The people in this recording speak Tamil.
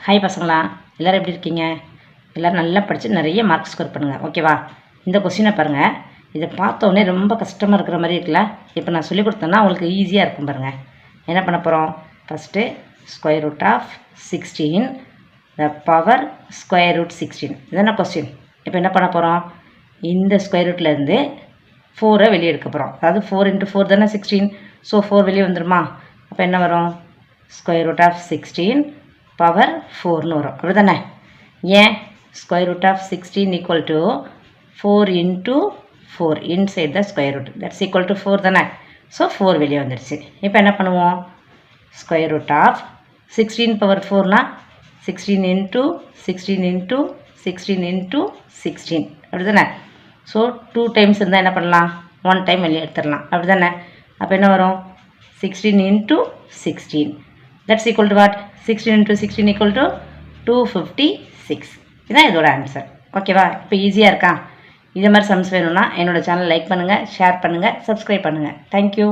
ஹாய் பசங்களா, எல்லோரும் எப்படி இருக்கீங்க? எல்லோரும் நல்லா படித்து நிறைய மார்க் ஸ்கோர் பண்ணுங்கள், ஓகேவா? இந்த கொஸ்டினை பாருங்கள். இதை பார்த்தோன்னே ரொம்ப கஷ்டமாக இருக்கிற மாதிரி இருக்குல்ல. இப்போ நான் சொல்லிக் கொடுத்தேன்னா உங்களுக்கு ஈஸியாக இருக்கும் பாருங்கள். என்ன பண்ண போகிறோம்? First square root of 16 the power square root 16. இதுதானே கொஸ்டின். இப்போ என்ன பண்ண போகிறோம்? இந்த ஸ்கொயர் ரூட்லேருந்து 4 வெளியே எடுக்க போகிறோம். அதாவது 4 × 4 தானே 16. ஸோ 4 வெளியே வந்துடுமா? அப்போ என்ன வரும்? ஸ்கொயர் ரூட் ஆஃப் 16 பவர் 4ன்னு வரும். அப்படி தானே? ஏன் square root of 16 equal to 4 × 4 inside the square root, that's equal to 4 தானே? ஸோ 4 வெளியே வந்துடுச்சு. இப்போ என்ன பண்ணுவோம்? ஸ்கொயர் ரூட் ஆஃப் 16 பவர் 4னா 16 × 16 × 16 × 16 அப்படி தானே? ஸோ 2 டைம்ஸ் இருந்தால் என்ன பண்ணலாம்? 1 டைம் வெளியே எடுத்துடலாம், அப்படி தானே? அப்போ என்ன வரும்? 16 × 16 that's equal to what? 16 × 16 equal to 256. இதுதான் இதோட ஆன்சர், ஓகேவா? இப்போ ஈஸியாக இருக்கா? இதே மாதிரி சம்ஸ் வேணும்னா என்னோடய சேனல் லைக் பண்ணுங்கள், ஷேர் பண்ணுங்கள், சப்ஸ்கிரைப் பண்ணுங்கள். தேங்க்யூ.